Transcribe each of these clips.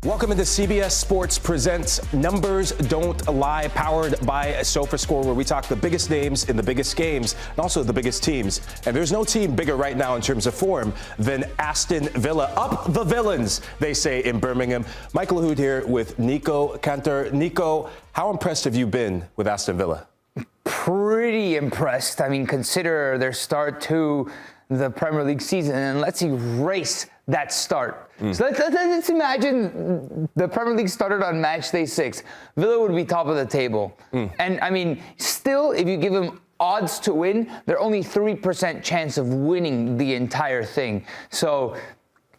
Welcome into CBS Sports Presents Numbers Don't Lie, powered by Sofascore, where we talk the biggest names in the biggest games and also the biggest teams. And there's no team bigger right now in terms of form than Aston Villa. Up the Villans, they say in Birmingham. Michael Lahoud here with Nico Cantor. Nico, how impressed have you been with Aston Villa? Pretty impressed. I mean, consider their start to the Premier League season, and let's erase that start. So let's imagine the Premier League started on match day 6. Villa would be top of the table. And I mean, still, if you give them odds to win, they're only 3% chance of winning the entire thing. So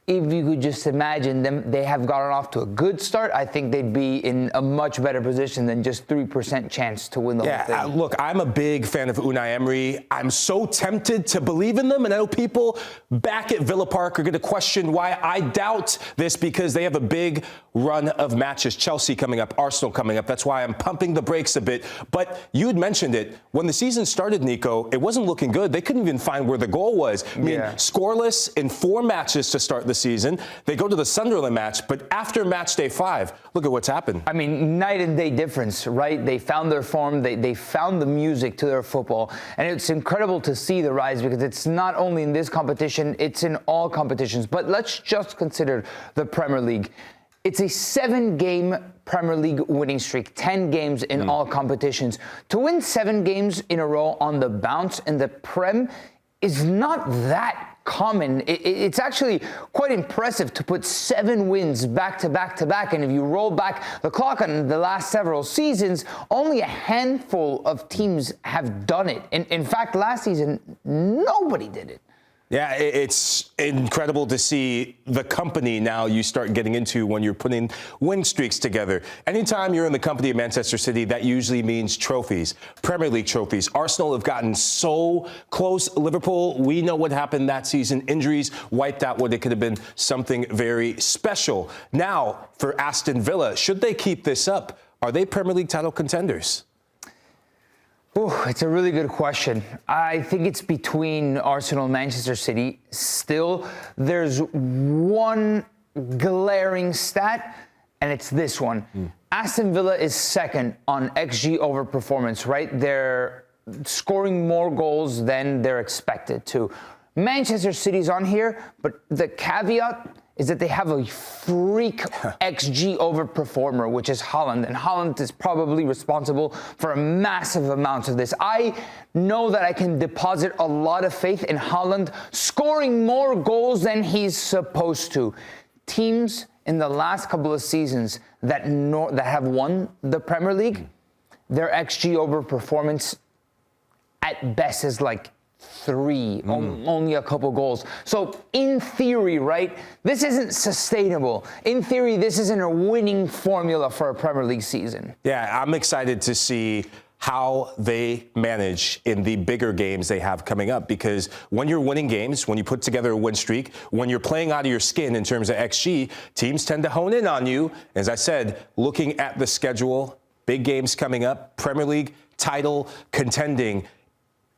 if you could just imagine them, they have gotten off to a good start, I think they'd be in a much better position than just 3% chance to win the whole thing. Look, I'm a big fan of Unai Emery. I'm so tempted to believe in them, and I know people back at Villa Park are going to question why I doubt this, because they have a big run of matches. Chelsea coming up, Arsenal coming up. That's why I'm pumping the brakes a bit. But you had mentioned it. When the season started, Nico, it wasn't looking good. They couldn't even find where the goal was. I mean, scoreless in 4 matches to start the season. They go to the Sunderland match, but after match day 5, look at what's happened. I mean, night and day difference, right? They found their form. They found the music to their football. And it's incredible to see the rise, because it's not only in this competition, it's in all competitions. But let's just consider the Premier League. It's a 7-game Premier League winning streak, 10 games in all competitions. To win 7 games in a row on the bounce in the Prem is not that common. It's actually quite impressive to put 7 wins back to back to back. And if you roll back the clock on the last several seasons, only a handful of teams have done it. In fact, last season, nobody did it. Yeah, it's incredible to see the company now you start getting into when you're putting win streaks together. Anytime you're in the company of Manchester City, that usually means trophies, Premier League trophies. Arsenal have gotten so close. Liverpool, we know what happened that season. Injuries wiped out what it could have been something very special. Now, for Aston Villa, should they keep this up? Are they Premier League title contenders? Oh, it's a really good question. I think it's between Arsenal and Manchester City. Still, there's one glaring stat, and it's this one. Aston Villa is second on XG over performance, right? They're scoring more goals than they're expected to. Manchester City's on here, but the caveat is that they have a freak XG over performer, which is Haaland. And Haaland is probably responsible for a massive amount of this. I know that I can deposit a lot of faith in Haaland scoring more goals than he's supposed to. Teams in the last couple of seasons that have won the Premier League, their XG over performance at best is like 3, only a couple goals. So in theory, right, this isn't sustainable. In theory, this isn't a winning formula for a Premier League season. Yeah, I'm excited to see how they manage in the bigger games they have coming up, because when you're winning games, when you put together a win streak, when you're playing out of your skin in terms of XG, teams tend to hone in on you. As I said, looking at the schedule, big games coming up, Premier League title contending,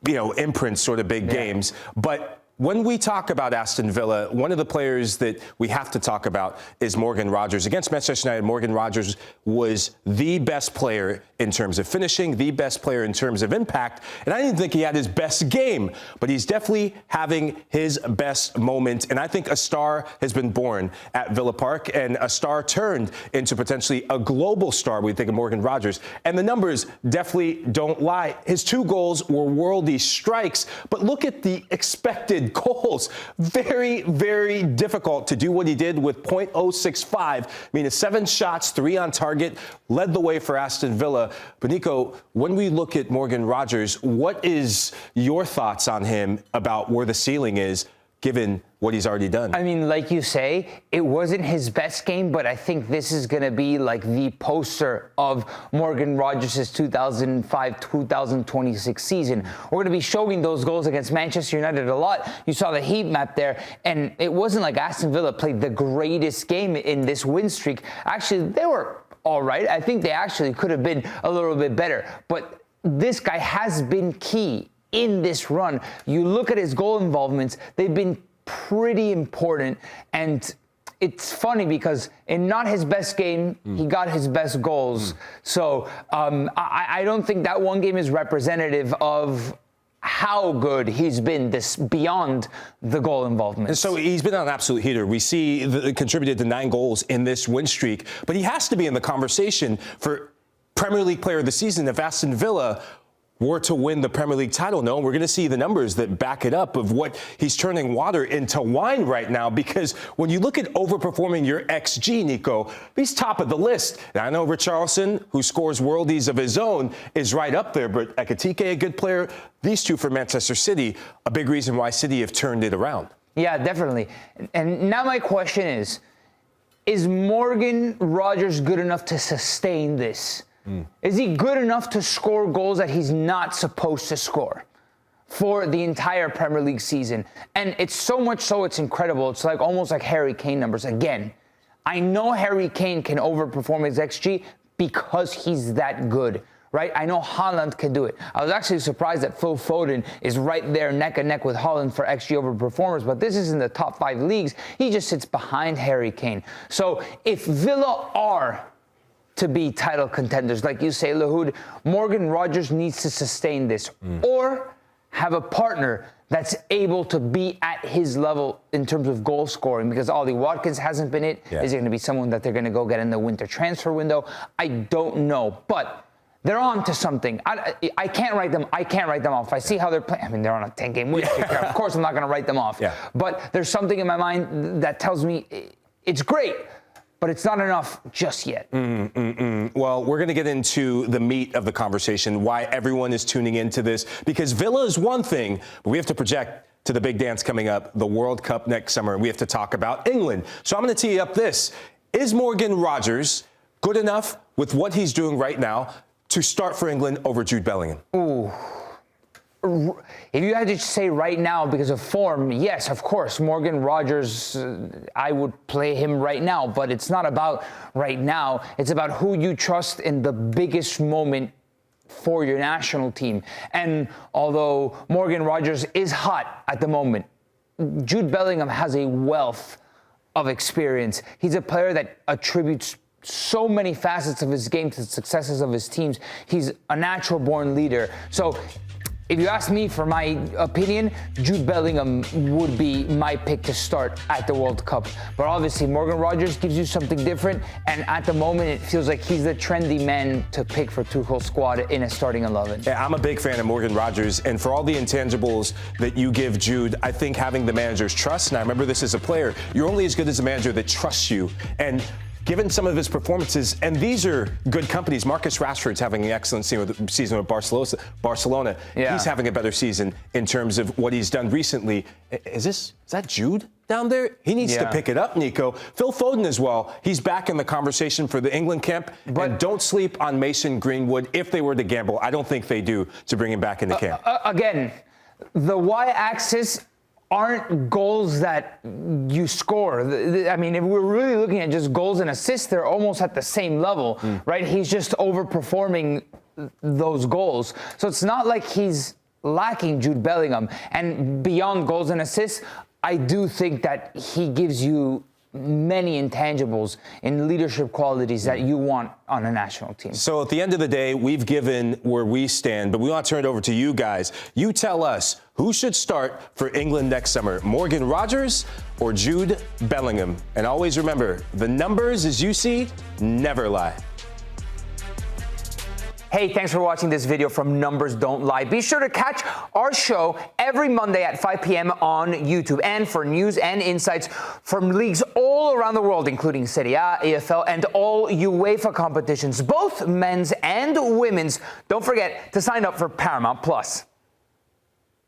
imprints sort of big games. But when we talk about Aston Villa, one of the players that we have to talk about is Morgan Rogers. Against Manchester United, Morgan Rogers was the best player in terms of finishing, the best player in terms of impact. And I didn't think he had his best game, but he's definitely having his best moment. And I think a star has been born at Villa Park, and a star turned into potentially a global star. We think of Morgan Rogers. And the numbers definitely don't lie. His 2 goals were worldy strikes, but look at the expected goals. Very, very difficult to do what he did with .065. I mean, 7 shots, 3 on target, led the way for Aston Villa. But Nico, when we look at Morgan Rogers, what is your thoughts on him about where the ceiling is, given what he's already done? I mean, like you say, it wasn't his best game, but I think this is going to be like the poster of Morgan Rogers' 2005-2026 season. We're going to be showing those goals against Manchester United a lot. You saw the heat map there, and it wasn't like Aston Villa played the greatest game in this win streak. Actually, they were all right. I think they actually could have been a little bit better, but this guy has been key in this run. You look at his goal involvements, they've been pretty important, and it's funny because in not his best game, he got his best goals. So I don't think that one game is representative of how good he's been this beyond the goal involvement. And so he's been an absolute heater. We see contributed to 9 goals in this win streak, but he has to be in the conversation for Premier League Player of the Season if Aston Villa were to win the Premier League title. No, we're going to see the numbers that back it up of what he's turning water into wine right now, because when you look at overperforming your XG, Nico, he's top of the list. Now, I know Richarlison, who scores worldies of his own, is right up there, but Ekitike, a good player. These two for Manchester City, a big reason why City have turned it around. Yeah, definitely. And now my question is Morgan Rogers good enough to sustain this? Is he good enough to score goals that he's not supposed to score for the entire Premier League season? And it's so much so it's incredible. It's like almost like Harry Kane numbers. Again, I know Harry Kane can overperform his XG because he's that good, right? I know Haaland can do it. I was actually surprised that Phil Foden is right there neck and neck with Haaland for XG overperformers, but this is in the top 5 leagues. He just sits behind Harry Kane. So if Villa are to be title contenders, like you say, Lahoud, Morgan Rogers needs to sustain this or have a partner that's able to be at his level in terms of goal scoring, because Ollie Watkins hasn't been it. Yeah. Is it going to be someone that they're going to go get in the winter transfer window? I don't know, but they're on to something. I can't write them. I can't write them off. I see how they're playing. I mean, they're on a 10-game win streak. Of course, I'm not going to write them off. Yeah. But there's something in my mind that tells me it's great, but it's not enough just yet. Well, we're going to get into the meat of the conversation, why everyone is tuning into this, because Villa is one thing, but we have to project to the big dance coming up, the World Cup next summer, and we have to talk about England. So I'm going to tee up this. Is Morgan Rogers good enough with what he's doing right now to start for England over Jude Bellingham? Ooh. If you had to say right now because of form, yes, of course, Morgan Rogers, I would play him right now, but it's not about right now. It's about who you trust in the biggest moment for your national team. And although Morgan Rogers is hot at the moment, Jude Bellingham has a wealth of experience. He's a player that attributes so many facets of his game to the successes of his teams. He's a natural-born leader. So if you ask me for my opinion, Jude Bellingham would be my pick to start at the World Cup. But obviously, Morgan Rogers gives you something different, and at the moment, it feels like he's the trendy man to pick for Tuchel's squad in a starting 11. Yeah, I'm a big fan of Morgan Rogers, and for all the intangibles that you give Jude, I think having the manager's trust, and I remember this as a player, you're only as good as a manager that trusts you. And given some of his performances, and these are good companies. Marcus Rashford's having an excellent season with Barcelona. Yeah. He's having a better season in terms of what he's done recently. Is that Jude down there? He needs to pick it up, Nico. Phil Foden as well. He's back in the conversation for the England camp. But don't sleep on Mason Greenwood. If they were to gamble, I don't think they do, to bring him back into camp. Again, the y-axis aren't goals that you score. I mean, if we're really looking at just goals and assists, they're almost at the same level, right? He's just overperforming those goals. So it's not like he's lacking Jude Bellingham. And beyond goals and assists, I do think that he gives you many intangibles in leadership qualities that you want on a national team. So at the end of the day, we've given where we stand, but we want to turn it over to you guys. You tell us who should start for England next summer, Morgan Rogers or Jude Bellingham. And always remember, the numbers as you see never lie. Hey, thanks for watching this video from Numbers Don't Lie. Be sure to catch our show every Monday at 5 p.m. on YouTube. And for news and insights from leagues all around the world, including Serie A, EFL, and all UEFA competitions, both men's and women's, don't forget to sign up for Paramount+.